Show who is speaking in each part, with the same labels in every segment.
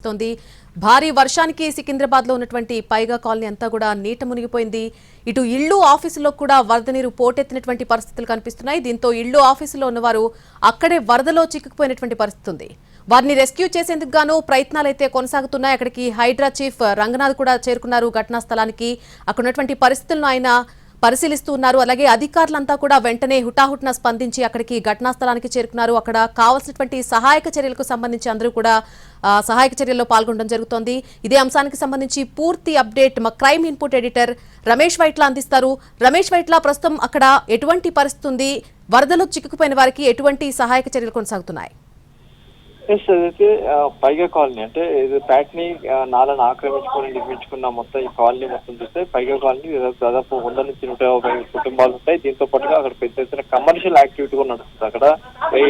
Speaker 1: తోంది భారీ వర్షానికి సికింద్రాబాద్ లో ఉన్నటువంటి పైగా కాలనీ అంతా కూడా నీట మునిగిపోయింది. ఇటు ఇళ్లు ఆఫీసులో కూడా వరద నీరు పోటెత్తినటువంటి పరిస్థితులు కనిపిస్తున్నాయి. దీంతో ఇళ్లు ఆఫీసులో ఉన్నవారు అక్కడే వరదలో చిక్కుకుపోయినటువంటి పరిస్థితి ఉంది. వారిని రెస్క్యూ చేసేందుకు గాను ప్రయత్నాలు అయితే కొనసాగుతున్నాయి. అక్కడికి హైడ్రా చీఫ్ రంగనాథ్ కూడా చేరుకున్నారు ఘటనా స్థలానికి. అక్కడ ఉన్నటువంటి పరిస్థితులను ఆయన పరిశీలిస్తూ ఉన్నారు. అలాగే అధికారులంతా కూడా వెంటనే హుటాహుటిన స్పందించి అక్కడికి ఘటనా స్థలానికి చేరుకున్నారు. అక్కడ కావాల్సినటువంటి సహాయక చర్యలకు సంబంధించి అందరూ కూడా సహాయక చర్యల్లో పాల్గొనడం జరుగుతోంది. ఇదే అంశానికి సంబంధించి పూర్తి అప్డేట్ మా crime input editor Ramesh Vaitla అందిస్తారు. రమేష్ వైట్ల, ప్రస్తుతం అక్కడ ఎటువంటి పరిస్థితి ఉంది? వరదలో చిక్కుకుపోయిన వారికి ఎటువంటి సహాయక చర్యలు కొనసాగుతున్నాయి?
Speaker 2: అదైతే పైగా కాలనీ అంటే ఇది ప్యాట్ని నాలను ఆక్రమించుకొని నిర్మించుకున్న మొత్తం ఈ కాలనీ మొత్తం చూస్తే పైగా కాలనీ దాదాపు 100 నుంచి 150 కుటుంబాలు ఉంటాయి. దీంతో పాటుగా అక్కడ పెద్ద ఎత్తున కమర్షియల్ యాక్టివిటీ కూడా నడుస్తుంది. అక్కడ ఈ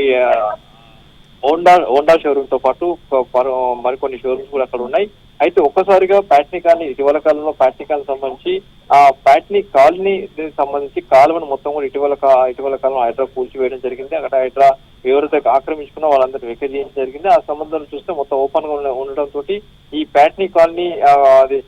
Speaker 2: హోండా షోరూమ్ తో పాటు మరికొన్ని షోరూమ్స్ కూడా అక్కడ ఉన్నాయి. అయితే ఒక్కసారిగా ప్యాట్నీ కాలనీ ఇటీవల కాలంలో ప్యాట్నీ కాలనీ సంబంధించి ప్యాట్నీ కాలనీ సంబంధించి కాలువను మొత్తం కూడా ఇటీవల కాలంలో హైడ్రా కూల్చివేయడం జరిగింది. అక్కడ హైడ్రా ఎవరైతే ఆక్రమించుకున్నా వాళ్ళందరూ వెకేట్ చేయడం జరిగింది. ఆ సంబంధాలు చూస్తే మొత్తం ఓపెన్ గా ఉండడంతో ఈ ప్యాట్నీ కాలనీ అది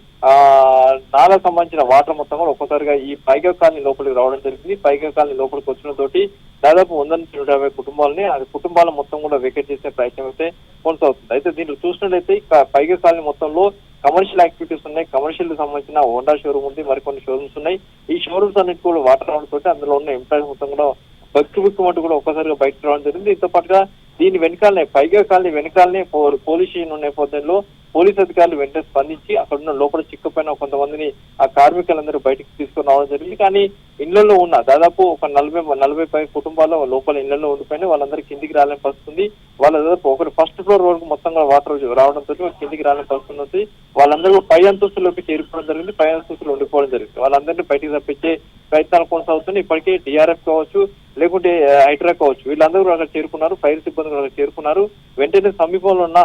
Speaker 2: నాలా సంబంధించిన వాటర్ మొత్తం కూడా ఒక్కసారిగా ఈ పైగా కాలనీ లోపలికి రావడం జరిగింది. పైగా కాలనీ లోపలికి వచ్చినతోటి దాదాపు 100 నుంచి 150 కుటుంబాలని కుటుంబాల మొత్తం కూడా వెకేట్ చేసే ప్రయత్నం అయితే కొనసాగుతుంది. అయితే దీంట్లో చూసినట్లయితే పైగా కాలనీ మొత్తంలో కమర్షియల్ యాక్టివిటీస్ ఉన్నాయి. కమర్షియల్ సంబంధించిన హోండా షోరూమ్ ఉంది, మరికొన్ని షోరూమ్స్ ఉన్నాయి. ఈ షోరూమ్స్ అన్నిటి కూడా వాటర్ రావడం తోటి అందులో ఉన్న ఎంప్లాయీస్ మొత్తం కూడా బతుకుబుక్కుమంటూ కూడా ఒక్కసారిగా బయటకు రావడం జరిగింది. దీంతో పాటుగా దీని వెనకాలనే పైగా కాలనీ వెనకాలనే పోలీస్ స్టేషన్ నేపథ్యంలో పోలీస్ అధికారులు వెంటనే స్పందించి అక్కడున్న లోపల చిక్కుపోయిన కొంతమందిని ఆ కార్మికులందరూ బయటకు తీసుకుని రావడం జరిగింది. కానీ ఇళ్లలో ఉన్న దాదాపు ఒక 40 కుటుంబాలు లోపల ఇళ్లలో ఉండిపోయినా వాళ్ళందరూ కిందికి రాలేని పరిస్థితుంది. వాళ్ళ దాదాపు ఒకటి ఫస్ట్ ఫ్లోర్ వరకు మొత్తంగా వాటర్ రావడంతో కిందికి రాలేని పరిస్థితి. వాళ్ళందరూ పై అంతస్తులోకి చేరుకోవడం జరిగింది. పై అంతస్తులు ఉండిపోవడం జరిగింది. వాళ్ళందరినీ బయటికి తప్పించే ప్రయత్నాలు కొనసాగుతున్నాయి. ఇప్పటికే డిఆర్ఎఫ్ కావచ్చు, లేకుంటే హైడ్రా కావచ్చు, వీళ్ళందరూ కూడా అక్కడ చేరుకున్నారు. ఫైర్ సిబ్బంది కూడా అక్కడ చేరుకున్నారు. వెంటనే సమీపంలో ఉన్న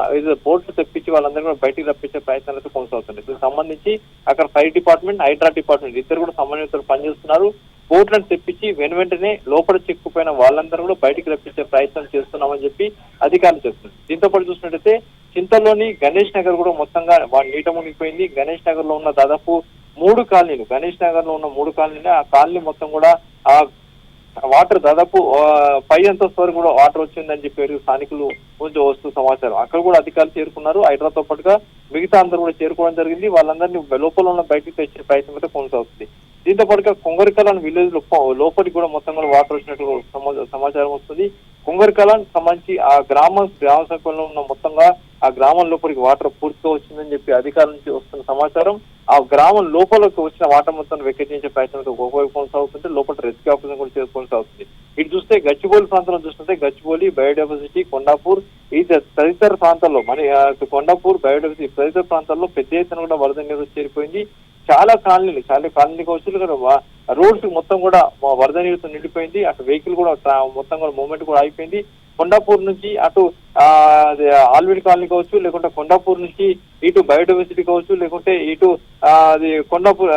Speaker 2: బోట్లు తెప్పించి వాళ్ళందరూ కూడా బయటికి తప్పించే ప్రయత్నాలు అయితే కొనసాగుతున్నాయి. దీనికి సంబంధించి అక్కడ ఫైర్ డిపార్ట్మెంట్, హైడ్రా డిపార్ట్మెంట్ ఇద్దరు కూడా సమన్వయంతో పనిచేస్తున్నారు. బోట్లను తెప్పించి వెంటనే లోపల చిక్కుపోయిన వాళ్ళందరూ కూడా బయటికి రప్పించే ప్రయత్నం చేస్తున్నామని చెప్పి అధికారులు చెప్తున్నారు. దీంతో పాటు చూసినట్టయితే చింతల్లోని గణేష్ నగర్ కూడా మొత్తంగా నీట మునిగిపోయింది. గణేష్ నగర్ లో ఉన్న దాదాపు 3 కాలనీలు, గణేష్ నగర్ లో ఉన్న 3 కాలనీలు, ఆ కాలనీ మొత్తం కూడా ఆ వాటర్ దాదాపు పై అంతస్తు వరకు కూడా వాటర్ వచ్చిందని చెప్పి స్థానికులు కొంచెం వస్తూ సమాచారం. అక్కడ కూడా అధికారులు చేరుకున్నారు. హైడ్రాతో పాటుగా మిగతా అందరూ కూడా చేరుకోవడం జరిగింది. వాళ్ళందరినీ లోపల ఉన్న బయటికి తెచ్చే ప్రయత్నం అయితే కొనసాగుతుంది. దీంతో పాటుగా కొంగరికలాన్ విలేజ్ లోపలికి కూడా మొత్తం కూడా వాటర్ వచ్చినట్టు సమాచారం వస్తుంది. కొంగరికలాన్ సంబంధించి ఆ గ్రామ సంఖ్యలో ఉన్న మొత్తంగా ఆ గ్రామం లోపలికి వాటర్ పూర్తిగా వచ్చిందని చెప్పి అధికారుల నుంచి వస్తున్న సమాచారం. ఆ గ్రామం లోపలికి వచ్చిన వాటర్ మొత్తం వెక్కించే ప్రయత్నం ఒకవైపు కొనసాగుతుంటే లోపల రెస్క్యూ ఆపరేషన్ కూడా కొనసాగుతుంది. ఇటు చూస్తే గచ్చిబౌలి ప్రాంతంలో చూస్తుంటే గచ్చిబౌలి, బయోడైవర్సిటీ, కొండాపూర్ ఈ తదితర ప్రాంతాల్లో కొండాపూర్, బయోడైవర్సిటీ తదితర ప్రాంతాల్లో పెద్ద ఎత్తున కూడా వరద నీరు చేరిపోయింది. చాలా కాలనీ కావచ్చు, రోడ్స్ మొత్తం కూడా వరద నీరుతో నిండిపోయింది. అటు వెహికల్ కూడా మొత్తం కూడా మూవ్మెంట్ కూడా అయిపోయింది. కొండాపూర్ నుంచి అటు ఆల్విడ్ కాలనీ కావచ్చు, లేకుంటే కొండాపూర్ నుంచి ఇటు బయోడైవర్సిటీ కావచ్చు, లేకుంటే ఇటు అది కొండాపూర్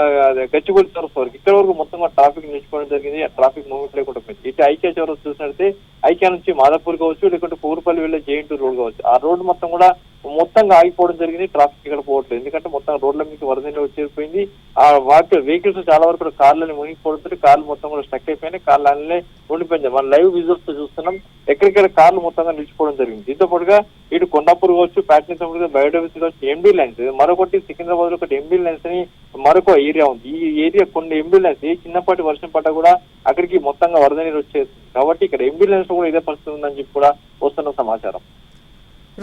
Speaker 2: గచ్చిబౌలి చౌరస్ వరకు ఇక్కడ వరకు మొత్తం ట్రాఫిక్ నిలిచిపోవడం జరిగింది. ఆ ట్రాఫిక్ మూవ్మెంట్ లేకుండా పోయింది. ఇటు ఐక్య చౌరస్ చూసినట్లయితే ఐక్య నుంచి మాదాపూర్ కావచ్చు, లేకుంటే పూర్పల్లి వెళ్ళే జేఎన్టీ రోడ్ కావచ్చు, ఆ రోడ్డు మొత్తం కూడా మొత్తంగా ఆగిపోవడం జరిగింది. ట్రాఫిక్ ఇక్కడ పోవట్లేదు. ఎందుకంటే మొత్తం రోడ్ల మీద వరద నీరు వచ్చేపోయింది. ఆ వాటి వెహికల్స్ చాలా వరకు కార్లని మునిగిపోవడంతో కార్లు మొత్తం కూడా స్టక్ అయిపోయినాయి. కార్లు అన్నీ ఉండిపోయింది. మనం లైవ్ విజువల్స్ తో చూస్తున్నాం. ఎక్కడిక్కడ కార్లు మొత్తంగా నిలిచిపోవడం జరిగింది. దీంతో పాటుగా ఇటు కొండాపూర్ కావచ్చు, ప్యాట్నీ పాటుగా బయోడైవర్సిటీ కావచ్చు, ఎంబీ లైన్స్, మరొకటి సికింద్రాబాద్ లో ఒకటి ఎంబీ లైన్స్ అని మరొక ఏరియా ఉంది. ఈ ఏరియా కొన్ని ఎంబీ లైన్స్ చిన్నపాటి వర్షం పడ్డా కూడా అక్కడికి మొత్తంగా వరద నీరు వచ్చేస్తుంది. కాబట్టి ఇక్కడ ఎంబీ లైన్స్ కూడా ఇదే పరిస్థితి ఉందని చెప్పి కూడా వస్తున్న సమాచారం.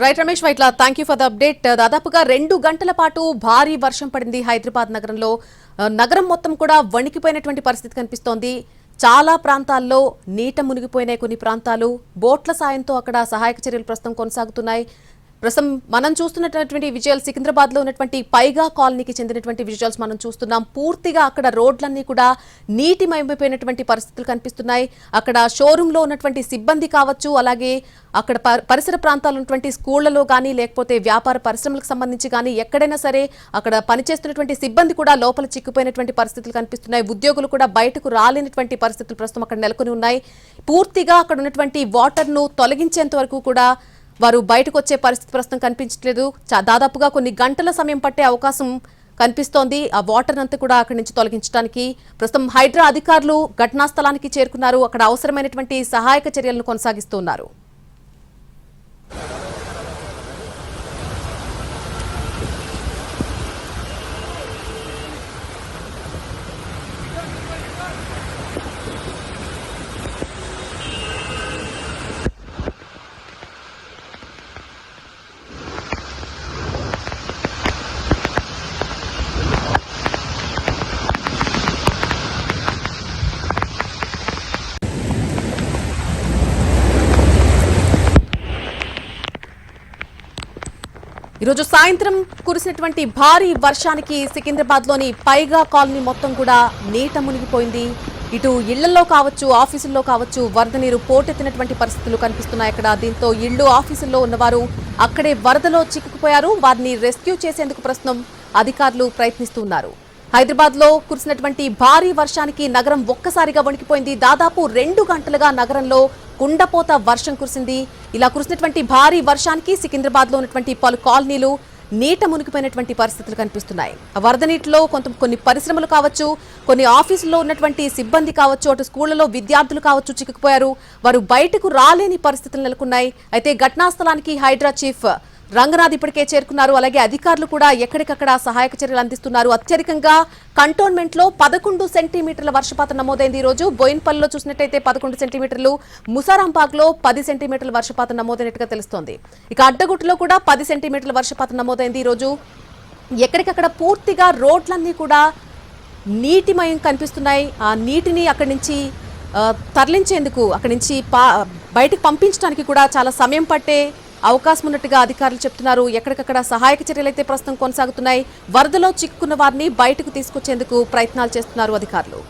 Speaker 1: Right Ramesh Vaitla, thank you for the update. దాదాపుగా 2 గంటల పాటు భారీ వర్షం పడింది హైదరాబాద్ నగరంలో. నగరం మొత్తం కూడా వణికిపోయినటువంటి పరిస్థితి కనిపిస్తోంది. చాలా ప్రాంతాల్లో నీట మునిగిపోయినాయి. కొన్ని ప్రాంతాలు బోట్ల సాయంతో అక్కడ సహాయక చర్యలు ప్రస్తుతం కొనసాగుతున్నాయి. ప్రస్తుతం మనం చూస్తున్నటువంటి విజువల్ సికింద్రాబాద్ లో ఉన్నటువంటి పైగా కాలనీకి చెందినటువంటి విజువల్స్ మనం చూస్తున్నాం. పూర్తిగా అక్కడ రోడ్లన్నీ కూడా నీటిమయమైపోయినటువంటి పరిస్థితులు కనిపిస్తున్నాయి. అక్కడ షోరూమ్ లో ఉన్నటువంటి సిబ్బంది కావచ్చు, అలాగే అక్కడ పరిసర ప్రాంతాల్లో ఉన్నటువంటి స్కూళ్లలో కానీ, లేకపోతే వ్యాపార పరిశ్రమలకు సంబంధించి కానీ ఎక్కడైనా సరే అక్కడ పనిచేస్తున్నటువంటి సిబ్బంది కూడా లోపల చిక్కుపోయినటువంటి పరిస్థితులు కనిపిస్తున్నాయి. ఉద్యోగులు కూడా బయటకు రాలేనటువంటి పరిస్థితులు ప్రస్తుతం అక్కడ నెలకొని ఉన్నాయి. పూర్తిగా అక్కడ ఉన్నటువంటి వాటర్ ను తొలగించేంత వరకు కూడా వారు బయటకు వచ్చే పరిస్థితి ప్రస్తుతం కనిపించట్లేదు. దాదాపుగా కొన్ని గంటల సమయం పట్టే అవకాశం కనిపిస్తోంది ఆ వాటర్ అంతా కూడా అక్కడి నుంచి తొలగించడానికి. ప్రస్తుతం హైడ్రా అధికారులు ఘటనా స్థలానికి చేరుకున్నారు. అక్కడ అవసరమైనటువంటి సహాయక చర్యలను కొనసాగిస్తున్నారు. ఈరోజు సాయంత్రం కురిసినటువంటి భారీ వర్షానికి సికింద్రాబాద్లోని పైగా కాలనీ మొత్తం కూడా నీట మునిగిపోయింది. ఇటు ఇళ్లలో కావచ్చు, ఆఫీసుల్లో కావచ్చు వరద నీరు పోటెత్తినటువంటి పరిస్థితులు కనిపిస్తున్నాయి అక్కడ. దీంతో ఇళ్లు, ఆఫీసుల్లో ఉన్నవారు అక్కడే వరదలో చిక్కుకుపోయారు. వారిని రెస్క్యూ చేసేందుకు ప్రస్తుతం అధికారులు ప్రయత్నిస్తున్నారు. హైదరాబాద్ లో కురిసినటువంటి భారీ వర్షానికి నగరం ఒక్కసారిగా వణికిపోయింది. దాదాపు 2 గంటలుగా నగరంలో కుండపోత వర్షం కురిసింది. ఇలా కురిసినటువంటి భారీ వర్షానికి సికింద్రాబాద్ లో ఉన్నటువంటి పలు కాలనీలు నీట మునిగిపోయినటువంటి పరిస్థితులు కనిపిస్తున్నాయి. వరద నీటిలో కొన్ని పరిశ్రమలు కావచ్చు, కొన్ని ఆఫీసుల్లో ఉన్నటువంటి సిబ్బంది కావచ్చు, అటు స్కూళ్లలో విద్యార్థులు కావచ్చు చిక్కుకుపోయారు. వారు బయటకు రాలేని పరిస్థితులు నెలకొన్నాయి. అయితే ఘటనా స్థలానికి హైడ్రా చీఫ్ రంగనాథ్ ఇప్పటికే చేరుకున్నారు. అలాగే అధికారులు కూడా ఎక్కడికక్కడ సహాయక చర్యలు అందిస్తున్నారు. అత్యధికంగా కంటోన్మెంట్ లో 11 సెంటీమీటర్ల వర్షపాతం నమోదైంది. ఈ రోజు బోయిన్పల్లిలో చూసినట్టయితే 11 సెంటీమీటర్లు, ముసారాంబాగ్ లో 10 సెంటీమీటర్ల వర్షపాతం నమోదైనట్టుగా తెలుస్తోంది. ఇక అడ్డగుట్టులో కూడా 10 సెంటీమీటర్ల వర్షపాతం నమోదైంది. ఈ రోజు ఎక్కడికక్కడ పూర్తిగా రోడ్లన్నీ కూడా నీటిమయం కనిపిస్తున్నాయి. ఆ నీటిని అక్కడి నుంచి తరలించేందుకు, అక్కడి నుంచి బయటకు పంపించడానికి కూడా చాలా సమయం పట్టే అవకాశం ఉన్నట్టుగా అధికారులు చెప్తున్నారు. ఎక్కడికక్కడ సహాయక చర్యలు అయితే ప్రస్తుతం కొనసాగుతున్నాయి. వరదలో చిక్కుకున్న వారిని బయటకు తీసుకొచ్చేందుకు ప్రయత్నాలు చేస్తున్నారు అధికారులు.